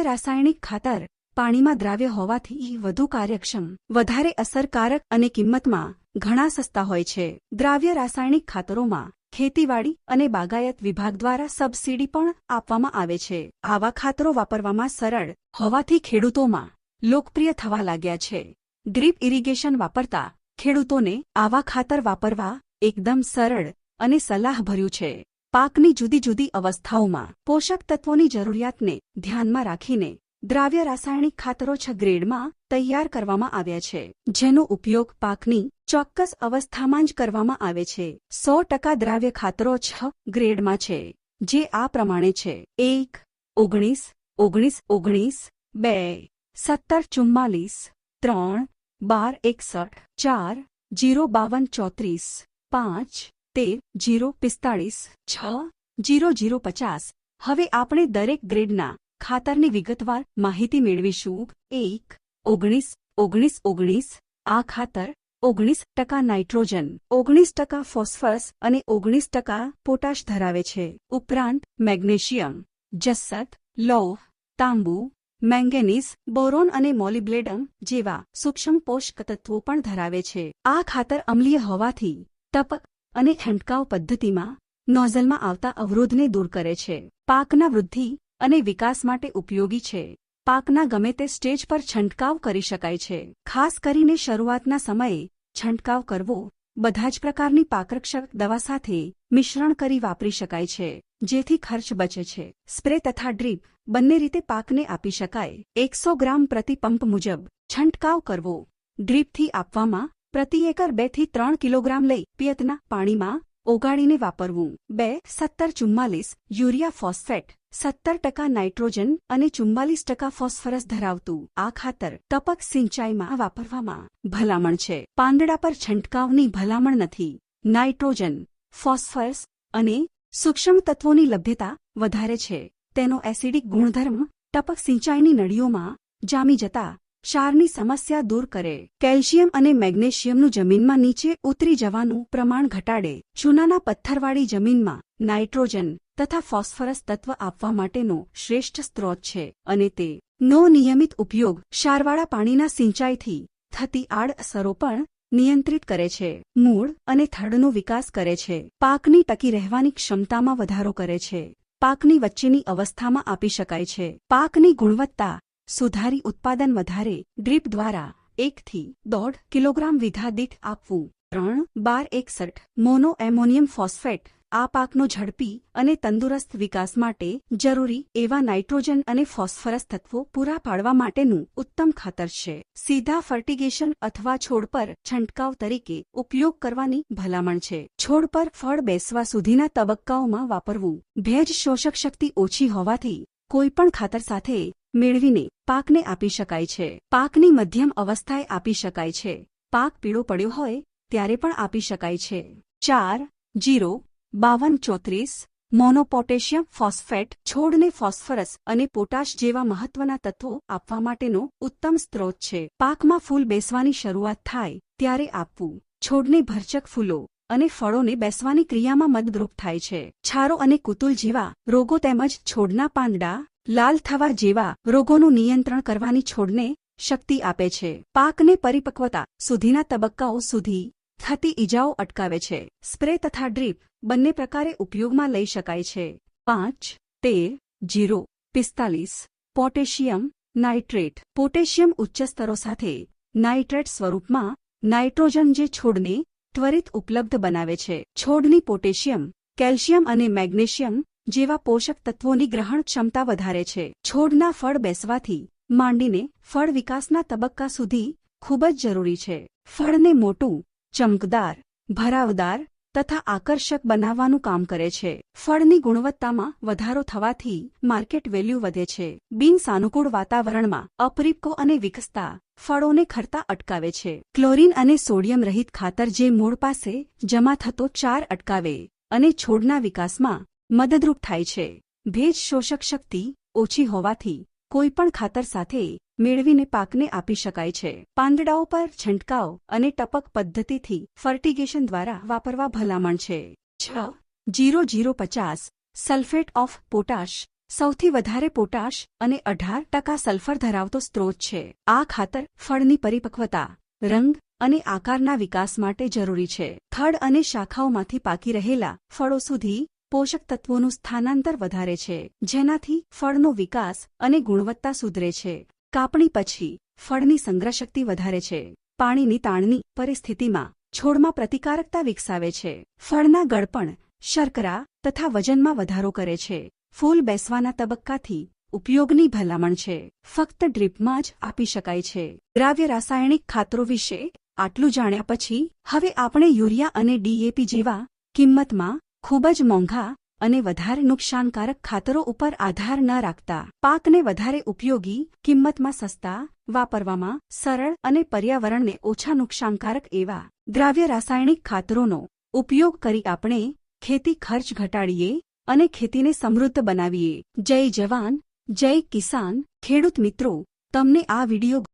રાસાયણિક ખાતર પાણીમાં દ્રાવ્ય હોવાથી વધુ કાર્યક્ષમ, વધારે અસરકારક અને કિંમતમાં ઘણા સસ્તા હોય છે. દ્રાવ્ય રાસાયણિક ખાતરોમાં ખેતીવાડી અને બાગાયત વિભાગ દ્વારા સબસિડી પણ આપવામાં આવે છે. આવા ખાતરો વાપરવામાં સરળ હોવાથી ખેડૂતોમાં લોકપ્રિય થવા લાગ્યા છે. ડ્રીપ ઇરિગેશન વાપરતા ખેડૂતોને આવા ખાતર વાપરવા એકદમ સરળ અને સલાહભર્યું છે. પાકની જુદી જુદી અવસ્થાઓમાં પોષક તત્વોની જરૂરિયાતને ધ્યાનમાં રાખીને દ્રાવ્ય રાસાયણિક ખાતરો 6 ગ્રેડમાં તૈયાર કરવામાં આવ્યા છે, જેનો ઉપયોગ પાકની ચોક્કસ અવસ્થામાં જ કરવામાં આવે છે. 100% દ્રાવ્ય ખાતરો 6 ગ્રેડમાં છે, જે આ પ્રમાણે છે: 1, 19, 19, 19, 2, 17, 44, 3, 12, 61, 4, 0, 52, 34, 5, 13, 0, 45, 6, 0, 0, 50. હવે આપણે દરેક ગ્રેડના ખાતરની વિગતવાર માહિતી મેળવીશું. 1, 19, 19, 19. આ ખાતર 19% નાઇટ્રોજન, 19% ફોસ્ફરસ અને 19% પોટાશ ધરાવે છે. ઉપરાંત મેગ્નેશિયમ, જસત, લોહ, તાંબુ, મેંગેનીઝ, બોરોન અને મોલિબ્લેડમ જેવા સૂક્ષ્મ પોષક તત્વો પણ ધરાવે છે. આ ખાતર અમ્લીય હોવાથી ટપક અને છંટકાવ પદ્ધતિમાં નોઝલમાં આવતા અવરોધને દૂર કરે છે. પાકના વૃદ્ધિ અને વિકાસ માટે ઉપયોગી છે. પાકના ગમે તે સ્ટેજ પર છંટકાવ કરી શકાય છે. ખાસ કરીને શરૂઆતના સમયે છંટકાવ કરવો બધા જ પ્રકારની પાકરક્ષક દવા સાથે મિશ્રણ કરી વાપરી શકાય છે, જેથી ખર્ચ બચે છે. સ્પ્રે તથા ડ્રીપ બંને રીતે પાકને આપી શકાય. 100 ગ્રામ પ્રતિ પંપ મુજબ છંટકાવ કરવો. ડ્રીપથી આપવામાં પ્રતિ એકર 2 થી 3 કિલોગ્રામ લઈ પિયતના પાણીમાં ઓગાળીને વાપરવું. 2, 17, 44 યુરિયા ફોસ્ફેટ 17% નાઇટ્રોજન અને 44% ફોસ્ફરસ ધરાવતું આ ખાતર ટપક સિંચાઈમાં વાપરવામાં ભલામણ છે. પાંદડા પર છંટકાવની ભલામણ નથી. નાઇટ્રોજન, ફોસ્ફરસ અને સૂક્ષ્મ તત્વોની લભ્યતા વધારે છે. તેનો એસિડિક ગુણધર્મ ટપક સિંચાઈની નળીઓમાં જામી જતા ક્ષારની સમસ્યા દૂર કરે. કેલ્શિયમ અને મેગ્નેશિયમનું જમીનમાં નીચે ઉતરી જવાનું પ્રમાણ ઘટાડે. ચૂનાના પથ્થરવાળી જમીનમાં નાઇટ્રોજન તથા ફોસ્ફરસ તત્વ આપવા માટેનો શ્રેષ્ઠ સ્ત્રોત છે અને તેનો નિયમિત ઉપયોગ ક્ષારવાળા પાણીના સિંચાઈથી થતી આડઅસરો પણ નિયંત્રિત કરે છે. મૂળ અને થડનો વિકાસ કરે છે. પાકની ટકી રહેવાની ક્ષમતામાં વધારો કરે છે. પાકની વચ્ચેની અવસ્થામાં આપી શકાય છે. પાકની ગુણવત્તા સુધારી ઉત્પાદન વધારે. ડ્રીપ દ્વારા 1 થી 1.5 કિલોગ્રામ વીઘા દીઠ આપવું. 3, 12, 61 મોનો એમોનિયમ ફોસ્ફેટ આ પાકનો ઝડપી અને તંદુરસ્ત વિકાસ માટે જરૂરી એવા નાઇટ્રોજન અને ફોસ્ફરસ તત્વો પૂરા પાડવા માટેનું ઉત્તમ ખાતર છે. સીધા ફર્ટિગેશન અથવા છોડ પર છંટકાવ તરીકે ઉપયોગ કરવાની ભલામણ છે. છોડ પર ફળ બેસવા સુધીના તબક્કાઓમાં વાપરવું. ભેજ શોષક શક્તિ ઓછી હોવાથી કોઈપણ ખાતર સાથે મેળવીને પાકને આપી શકાય છે. પાકની મધ્યમ અવસ્થાએ આપી શકાય છે. પાક પીળો પડ્યો હોય ત્યારે પણ આપી શકાય છે. 4, 0, 52, 34 મોનો પોટેશિયમ ફોસ્ફેટ છોડને ફોસ્ફરસ અને પોટાશ જેવા મહત્વના તત્વો આપવા માટેનો ઉત્તમ સ્ત્રોત છે. પાકમાં ફૂલ બેસવાની શરૂઆત થાય ત્યારે આપવું. છોડને ભરચક ફૂલો અને ફળોને બેસવાની ક્રિયામાં મદદરૂપ થાય છે. છારો અને કુતુલ જેવા રોગો તેમજ છોડના પાંદડા લાલ થવા જેવા રોગોનું નિયંત્રણ કરવાની છોડને શક્તિ આપે છે. પાકને પરિપક્વતા સુધીના તબક્કાઓ સુધી થતી ઈજાઓ અટકાવે છે. સ્પ્રે તથા ડ્રીપ બંને પ્રકારે ઉપયોગમાં લઈ શકાય છે. 5, 13, 0, 45 પોટેશિયમ નાઇટ્રેટ પોટેશિયમ ઉચ્ચ સ્તરો સાથે નાઇટ્રેટ સ્વરૂપમાં નાઇટ્રોજન જે છોડને ત્વરિત ઉપલબ્ધ બનાવે છે. છોડની પોટેશિયમ, કેલ્શિયમ અને મેગ્નેશિયમ જેવા પોષક તત્વોની ગ્રહણ ક્ષમતા વધારે છે. છોડના ફળ બેસવાથી માંડીને ફળ વિકાસના તબક્કા સુધી ખૂબ જ જરૂરી છે. ફળને મોટું, ચમકદાર, ભરાવદાર તથા આકર્ષક બનાવવાનું કામ કરે છે. ફળની ગુણવત્તામાં વધારો થવાથી માર્કેટ વેલ્યુ વધે છે. બિનસાનુકૂળ વાતાવરણમાં અપરિપક્વ અને વિકસતા ફળોને ખરતા અટકાવે છે. ક્લોરીન અને સોડિયમ રહિત ખાતર જે મૂળ પાસે જમા થતો ક્ષાર અટકાવે અને છોડના વિકાસમાં મદદરૂપ થાય છે. ભેજ શોષક શક્તિ ઓછી હોવાથી કોઈપણ ખાતર સાથે મેળવીને પાકને આપી શકાય છે. પાંદડાઓ પર છંટકાવ અને ટપક પદ્ધતિથી ફર્ટિગેશન દ્વારા વાપરવા ભલામણ છે. 6, 0, 0, 50 સલ્ફેટ ઓફ પોટાશ સૌથી વધારે પોટાશ અને 18% સલ્ફર ધરાવતો સ્ત્રોત છે. આ ખાતર ફળની પરિપક્વતા, રંગ અને આકારના વિકાસ માટે જરૂરી છે. થડ અને શાખાઓમાંથી પાકી રહેલા ફળો સુધી પોષક તત્વોનું સ્થાનાંતર વધારે છે, જેનાથી ફળનો વિકાસ અને ગુણવત્તા સુધરે છે. કાપણી પછી ફળની સંગ્રહશક્તિ વધારે છે. પાણીની તાણની પરિસ્થિતિમાં છોડમાં પ્રતિકારકતા વિકસાવે છે. ફળના ગળપણ, શર્કરા તથા વજનમાં વધારો કરે છે. ફૂલ બેસવાના તબક્કાથી ઉપયોગની ભલામણ છે. ફક્ત ડ્રીપમાં જ આપી શકાય છે. દ્રાવ્ય રાસાયણિક ખાતરો વિશે આટલું જાણ્યા પછી હવે આપણે યુરિયા અને DAP જેવા કિંમતમાં ખૂબ જ મોંઘા અને વધારે નુકસાનકારક ખાતરો ઉપર આધાર ન રાખતા પાકને વધારે ઉપયોગી, કિંમતમાં સસ્તા, વાપરવામાં સરળ અને પર્યાવરણને ઓછા નુકસાનકારક એવા દ્રાવ્ય રાસાયણિક ખાતરોનો ઉપયોગ કરી આપણે ખેતી ખર્ચ ઘટાડીએ અને ખેતીને સમૃદ્ધ બનાવીએ. જય જવાન, જય કિસાન. ખેડૂત મિત્રો, તમને આ વિડિયો